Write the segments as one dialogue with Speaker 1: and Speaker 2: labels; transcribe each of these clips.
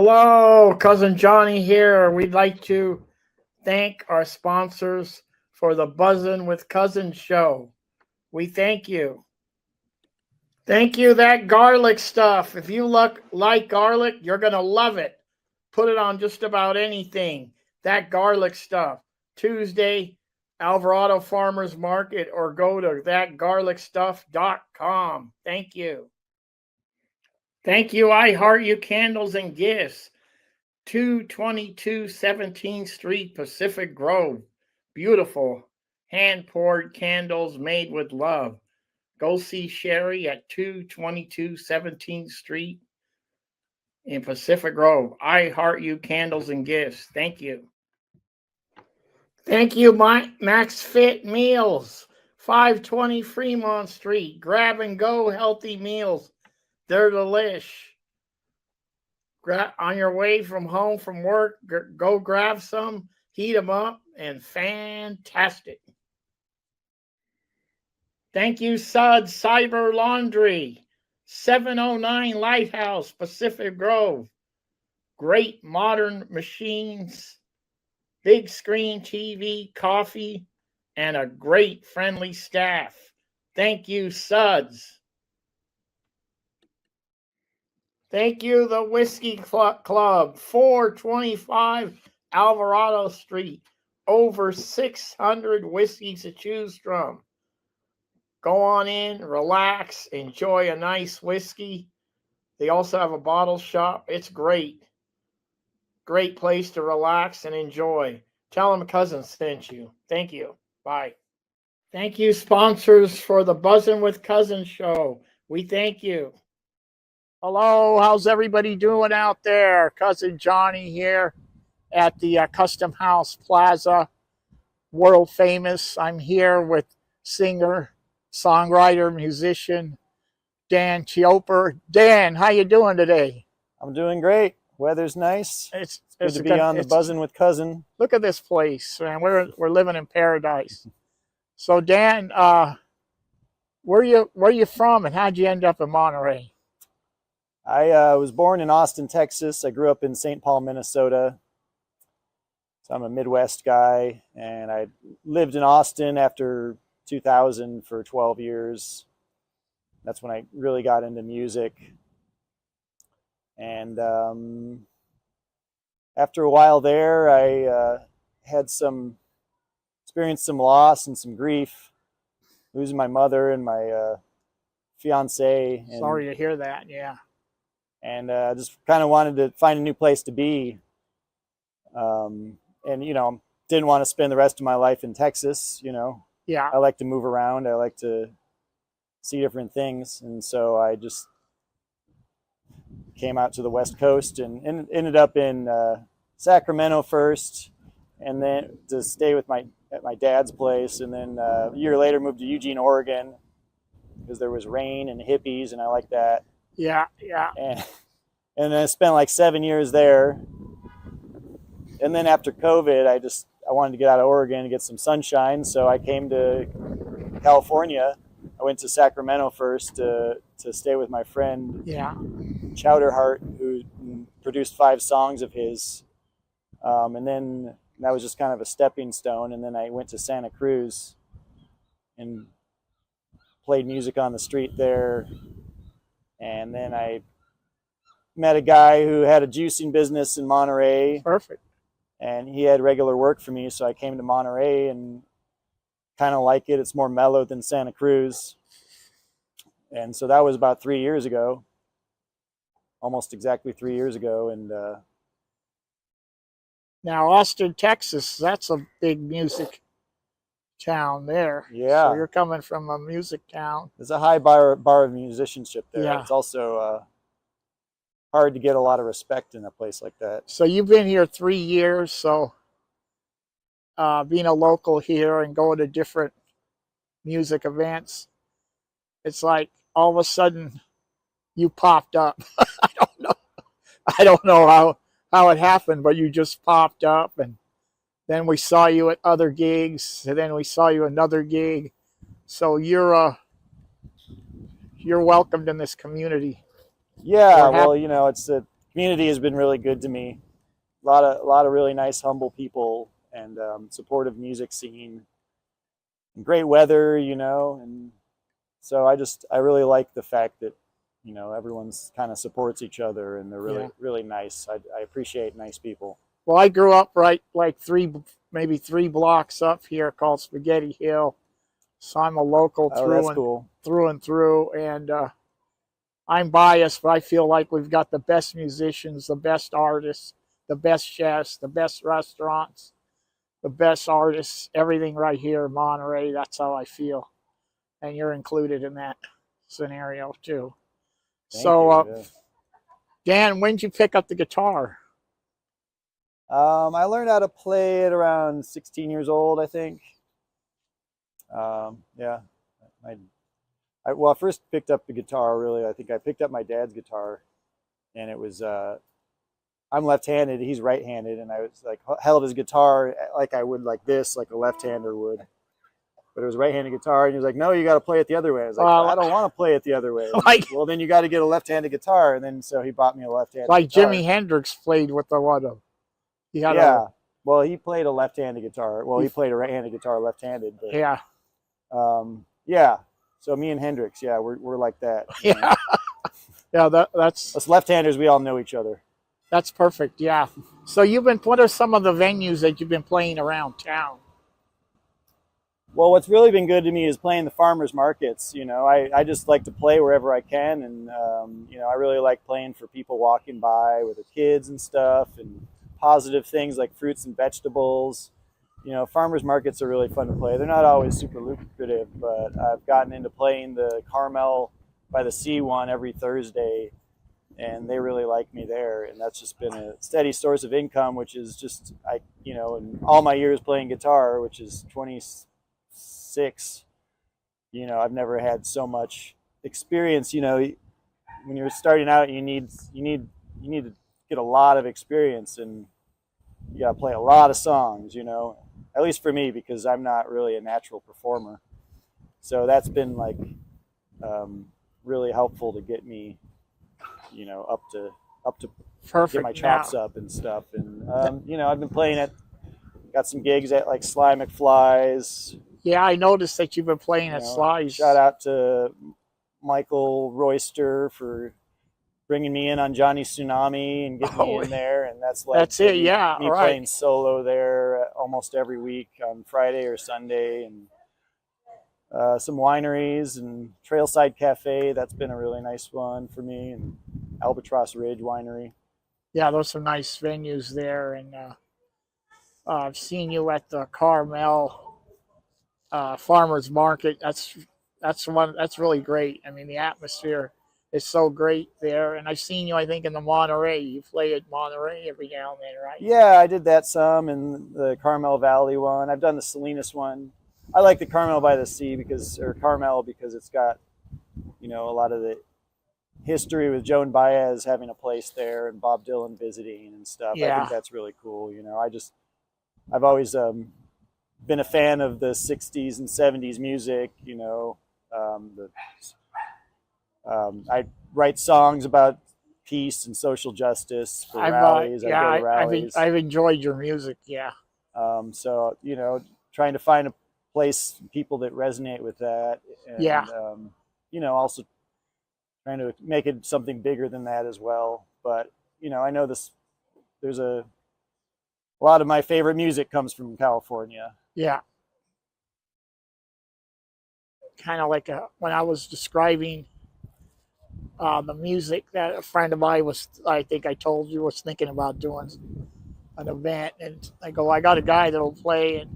Speaker 1: Hello, Cousin Johnny here. We'd like to thank our sponsors for the Buzzin' with Cousins show. We thank you. Thank you, that garlic stuff. If you like garlic, you're going to love it. Put it on just about anything. That garlic stuff. Tuesday, Alvarado Farmers Market, or go to thatgarlicstuff.com. Thank you. Thank you, I Heart You Candles and Gifts. 222 17th Street, Pacific Grove. Beautiful hand poured candles made with love. Go see Sherry at 222 17th Street in Pacific Grove. I Heart You Candles and Gifts. Thank you. Thank you, Max Fit Meals, 520 Fremont Street. Grab and go healthy meals. They're delish. On your way from home from work, go grab some, heat them up, and fantastic. Thank you, Suds Cyber Laundry, 709 Lighthouse, Pacific Grove. Great modern machines, big screen TV, coffee, and a great friendly staff. Thank you, Suds. Thank you, the Whiskey Club, 425 Alvarado Street. Over 600 whiskeys to choose from. Go on in, relax, enjoy a nice whiskey. They also have a bottle shop. It's great. Great place to relax and enjoy. Tell them Cousin sent you. Thank you. Bye. Thank you, sponsors, for the Buzzin' with Cousins show. We thank you. Hello, how's everybody doing out there? Cousin Johnny here at the Custom House Plaza, world famous. I'm here with singer, songwriter, musician Dan Cioper. Dan, how you doing today?
Speaker 2: I'm doing great. Weather's nice. It's good to be on the Buzzin' with Cousin.
Speaker 1: Look at this place, man. We're living in paradise. So Dan, where you from, and how'd you end up in Monterey?
Speaker 2: I was born in Austin, Texas. I grew up in St. Paul, Minnesota. So I'm a Midwest guy, and I lived in Austin after 2000 for 12 years. That's when I really got into music. And after a while there, I experienced some loss and some grief, losing my mother and my fiance. And
Speaker 1: sorry to hear that. Yeah.
Speaker 2: And just kind of wanted to find a new place to be. And, didn't want to spend the rest of my life in Texas,
Speaker 1: Yeah.
Speaker 2: I like to move around. I like to see different things. And so I just came out to the West Coast and ended up in Sacramento first, and then to stay at my dad's place. And then a year later moved to Eugene, Oregon, because there was rain and hippies, and I like that.
Speaker 1: Yeah.
Speaker 2: And I spent like 7 years there. And then after COVID, I wanted to get out of Oregon and get some sunshine. So I came to California. I went to Sacramento first to stay with my friend, Chowderheart, who produced 5 songs of his. And then that was just kind of a stepping stone. And then I went to Santa Cruz and played music on the street there. And then I met a guy who had a juicing business in Monterey.
Speaker 1: Perfect.
Speaker 2: And he had regular work for me, so I came to Monterey and kind of like it. It's more mellow than Santa Cruz. And so that was about 3 years ago, almost exactly 3 years ago. And
Speaker 1: now Austin, Texas, that's a big music town there.
Speaker 2: Yeah.
Speaker 1: So you're coming from a music town.
Speaker 2: There's a high bar of musicianship there.
Speaker 1: Yeah.
Speaker 2: It's also hard to get a lot of respect in a place like that.
Speaker 1: So you've been here 3 years. So being a local here and going to different music events, it's like all of a sudden you popped up. I don't know how it happened, but you just popped up, and then we saw you at other gigs, and then we saw you another gig. So you're welcomed in this community.
Speaker 2: Yeah, well, it's community has been really good to me. A lot of really nice, humble people, and supportive music scene, and great weather, and so I really like the fact that everyone's kind of supports each other, and they're really really nice. I appreciate nice people.
Speaker 1: Well, I grew up right like maybe 3 blocks up here called Spaghetti Hill. So I'm a local
Speaker 2: Oh, that's cool.
Speaker 1: through and through. And I'm biased, but I feel like we've got the best musicians, the best artists, the best chefs, the best restaurants, the best artists, everything right here in Monterey. That's how I feel. And you're included in that scenario too.
Speaker 2: Thank
Speaker 1: So,
Speaker 2: you. Yeah.
Speaker 1: Dan, when did you pick up the guitar?
Speaker 2: I learned how to play at around 16 years old, I think. Yeah, I first picked up the guitar. Really, I think I picked up my dad's guitar, and it was I'm left-handed, he's right-handed, and I was like held his guitar like I would like this, like a left-hander would. But it was a right-handed guitar, and he was like, "No, you got to play it the other way." I was like, "I don't want to play it the other way." Like, well, then you got to get a left-handed guitar, and then so he bought me a left-handed.
Speaker 1: Like
Speaker 2: guitar.
Speaker 1: Jimi Hendrix played with the one of.
Speaker 2: Yeah. Well, he played a left-handed guitar. Well, he played a right-handed guitar left-handed. But,
Speaker 1: yeah.
Speaker 2: Yeah. So me and Hendrix, yeah, we're like that.
Speaker 1: Yeah. Yeah, that's
Speaker 2: us left-handers. We all know each other.
Speaker 1: That's perfect. Yeah. So what are some of the venues that you've been playing around town?
Speaker 2: Well, what's really been good to me is playing the farmers markets. I just like to play wherever I can, and I really like playing for people walking by with their kids and stuff, and positive things like fruits and vegetables. Farmers markets are really fun to play. They're not always super lucrative, but I've gotten into playing the Carmel by the Sea one every Thursday, and they really like me there, and that's just been a steady source of income, which is just in all my years playing guitar, which is 26, I've never had so much experience. When you're starting out, you need to get a lot of experience, and you got to play a lot of songs, at least for me, because I'm not really a natural performer. So that's been like really helpful to get me, up to
Speaker 1: Perfect.
Speaker 2: Get my chops up and stuff. And I've been playing got some gigs at like Sly McFly's.
Speaker 1: Yeah, I noticed that you've been playing at Sly's.
Speaker 2: Shout out to Michael Royster for bringing me in on Johnny Tsunami and getting me in there, and that's
Speaker 1: it. Yeah,
Speaker 2: me
Speaker 1: right.
Speaker 2: Playing solo there almost every week on Friday or Sunday, and some wineries and Trailside Cafe. That's been a really nice one for me, and Albatross Ridge Winery. Yeah,
Speaker 1: those are nice venues there, and I've seen you at the Carmel Farmers Market. That's really great. I mean, the atmosphere is so great there, and I've seen you, I think, in the Monterey. You play at Monterey every now and then, right?
Speaker 2: Yeah, I did that some, and the Carmel Valley one. I've done the Salinas one. I like the Carmel by the Sea because it's got, a lot of the history with Joan Baez having a place there and Bob Dylan visiting and stuff. Yeah. I think that's really cool. I've always been a fan of the 60s and 70s music, I write songs about peace and social justice for rallies. I go to rallies.
Speaker 1: I've enjoyed your music. Yeah.
Speaker 2: So, trying to find a place, people that resonate with that. And, also trying to make it something bigger than that as well. But, I know there's a lot of my favorite music comes from California.
Speaker 1: Yeah. Kind of like when I was describing the music that a friend of mine I think I told you, was thinking about doing an event, and I go, I got a guy that'll play,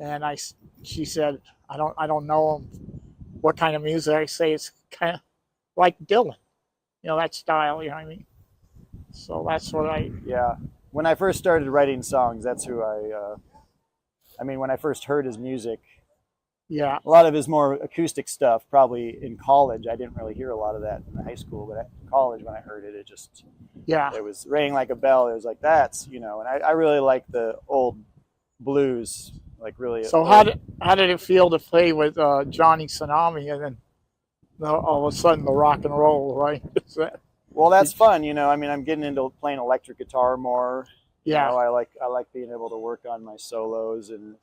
Speaker 1: and she said, I don't know him. What kind of music? I say it's kind of like Dylan, that style. You know what I mean? So that's what
Speaker 2: yeah. When I first started writing songs, that's who when I first heard his music.
Speaker 1: Yeah.
Speaker 2: A lot of his more acoustic stuff, probably in college. I didn't really hear a lot of that in high school, but in college when I heard it, it was ringing like a bell. It was like, and I really like the old blues, like really.
Speaker 1: So how did it feel to play with Johnny Tsunami, and then all of a sudden the rock and roll, right?
Speaker 2: Well, that's fun, you know. I mean, I'm getting into playing electric guitar more. You
Speaker 1: Yeah.
Speaker 2: know, I like being able to work on my solos, and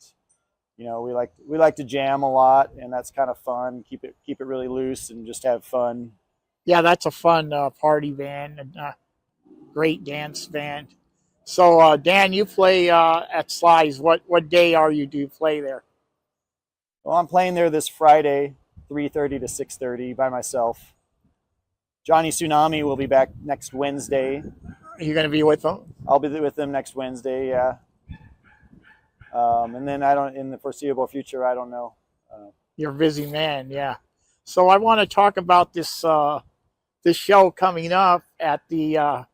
Speaker 2: you know, we like to jam a lot, and that's kind of fun. Keep it really loose and just have fun.
Speaker 1: Yeah, that's a fun party band and great dance band. So, Dan, you play at Sly's. What day do you play there?
Speaker 2: Well, I'm playing there this Friday, 3:30 to 6:30 by myself. Johnny Tsunami will be back next Wednesday.
Speaker 1: Are you going to be with them?
Speaker 2: I'll be with them next Wednesday, yeah. And then in the foreseeable future, I don't know.
Speaker 1: You're a busy man, yeah. So I want to talk about this show coming up at the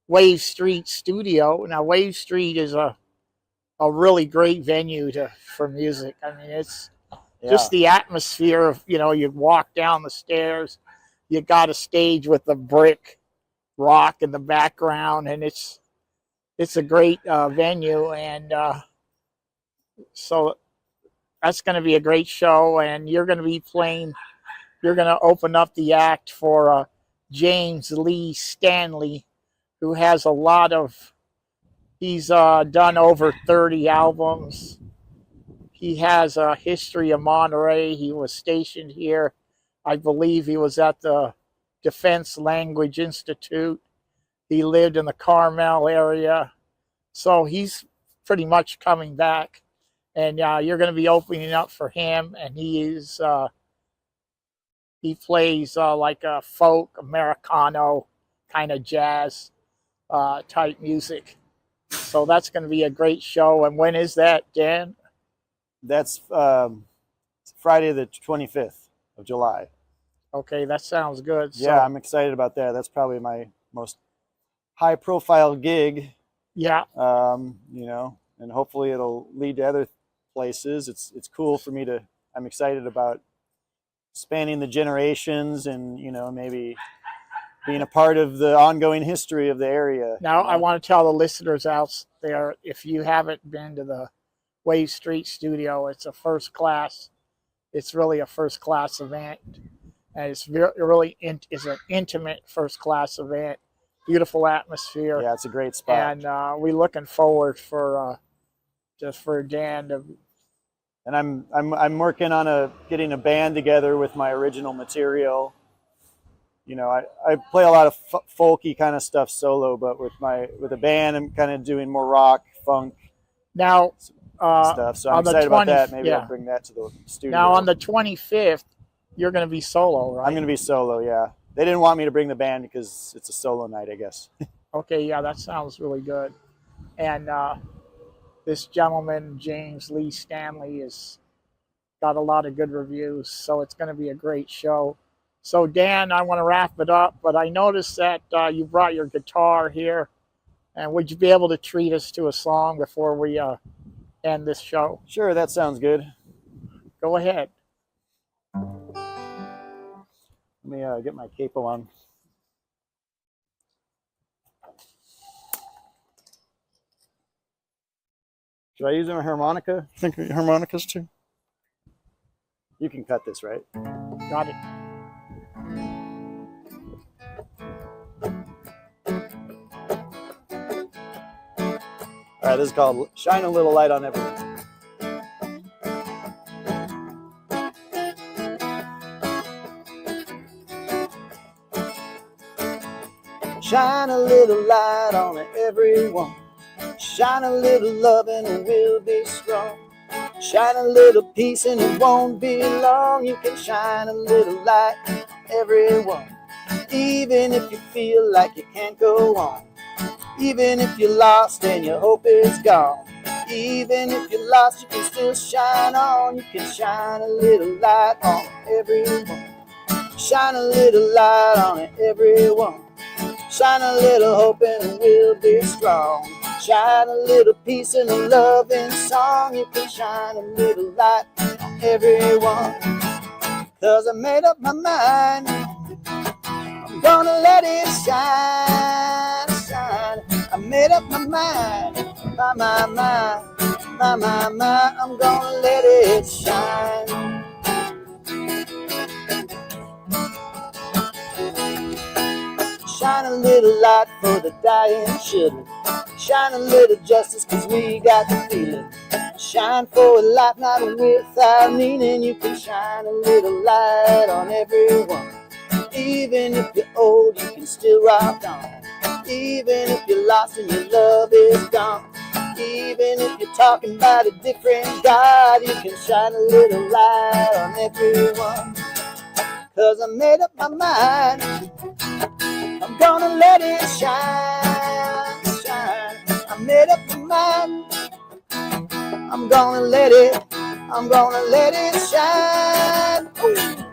Speaker 1: Wave Street Studio. Now, Wave Street is a really great venue for music. I mean, it's just the atmosphere of, you walk down the stairs, you got a stage with the brick rock in the background, and it's a great venue, and so that's going to be a great show. And you're going to be playing. You're going to open up the act for James Lee Stanley, who has a lot of. He's done over 30 albums. He has a history of Monterey. He was stationed here. I believe he was at the Defense Language Institute. He lived in the Carmel area. So he's pretty much coming back. And you're going to be opening up for him. And he plays like a folk, Americano, kind of jazz type music. So that's going to be a great show. And when is that, Dan?
Speaker 2: That's Friday the 25th of July.
Speaker 1: Okay, that sounds good.
Speaker 2: Yeah, I'm excited about that. That's probably my most high-profile gig.
Speaker 1: Yeah.
Speaker 2: You know, and hopefully it'll lead to other places. It's cool for me to. I'm excited about spanning the generations, and you know, maybe being a part of the ongoing history of the area.
Speaker 1: Now, I want to tell the listeners out there, if you haven't been to the Wave Street Studio, it's really a first class event, and it's really it's an intimate first class event. Beautiful atmosphere.
Speaker 2: Yeah, it's a great spot,
Speaker 1: and we're looking forward for Dan to.
Speaker 2: And I'm working on getting a band together with my original material. You know, I play a lot of folky kind of stuff solo, but with a band, I'm kind of doing more rock, funk.
Speaker 1: Now.
Speaker 2: Stuff. So I'm excited about that. Maybe I'll bring that to the studio.
Speaker 1: Now on the 25th, you're going to be solo, right?
Speaker 2: I'm going to be solo, yeah. They didn't want me to bring the band because it's a solo night, I guess.
Speaker 1: Okay, yeah, that sounds really good. And this gentleman, James Lee Stanley, has got a lot of good reviews, so it's going to be a great show. So Dan, I want to wrap it up, but I noticed that you brought your guitar here, and would you be able to treat us to a song before we end this show?
Speaker 2: Sure, that sounds good.
Speaker 1: Go ahead.
Speaker 2: Let me get my capo on. Should I use a harmonica?
Speaker 3: I think harmonicas too.
Speaker 2: You can cut this, right?
Speaker 1: Got it.
Speaker 2: All right, this is called Shine a Little Light on Everything. Shine a little light on everyone. Shine a little love and we'll be strong. Shine a little peace and it won't be long. You can shine a little light on everyone. Even if you feel like you can't go on. Even if you're lost and your hope is gone. Even if you're lost, you can still shine on. You can shine a little light on everyone. Shine a little light on everyone. Shine a little hope and we'll be strong. Shine a little peace and a loving song. You can shine a little light on everyone. 'Cause I made up my mind, I'm gonna let it shine, shine. I made up my mind, my, I'm gonna let it shine. Shine a little light for the dying children. Shine a little justice, cause we got the feeling. Shine for a life not without meaning. You can shine a little light on everyone. Even if you're old, you can still rock on. Even if you're lost and your love is gone. Even if you're talking about a different God, you can shine a little light on everyone. Cause I made up my mind, I'm gonna let it shine, shine. I made up my mind, I'm gonna let it shine. Ooh.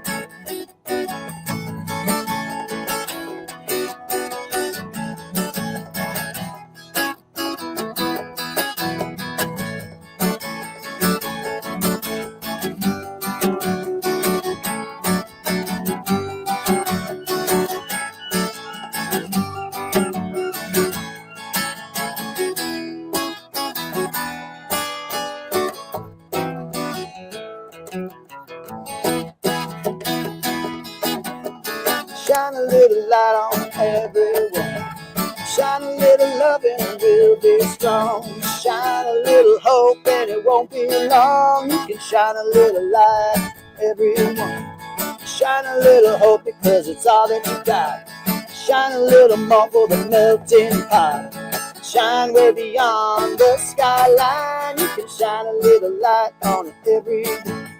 Speaker 2: Shine a little light on everyone. Shine a little love and we'll be strong. Shine a little hope and it won't be long. You can shine a little light, everyone. Shine a little hope because it's all that you got. Shine a little more for the melting pot. Shine way beyond the skyline. You can shine a little light on everyone.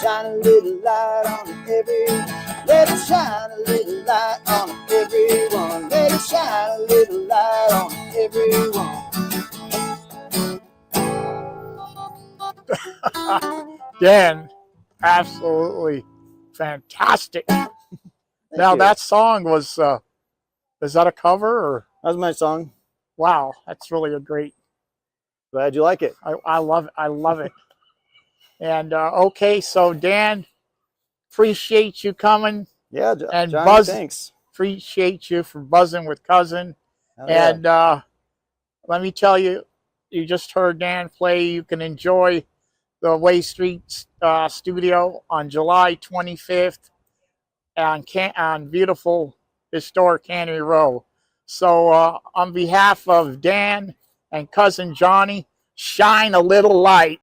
Speaker 2: Shine a little light on everyone. Let it shine a little light on everyone. Let it shine a little light on everyone.
Speaker 1: Dan, absolutely fantastic. Now
Speaker 2: you.
Speaker 1: that song was, is that a cover or?
Speaker 2: That was my song.
Speaker 1: Wow, that's really a great.
Speaker 2: Glad you like it.
Speaker 1: I love it. I love it. And okay, so Dan, appreciate you coming.
Speaker 2: Yeah,
Speaker 1: and
Speaker 2: Johnny,
Speaker 1: Buzz,
Speaker 2: thanks.
Speaker 1: appreciate you for buzzing with Cousin.
Speaker 2: Hell yeah.
Speaker 1: And let me tell you, you just heard Dan play. You can enjoy the Way Street studio on July 25th on beautiful historic Cannery Row. So on behalf of Dan and Cousin Johnny, shine a little light.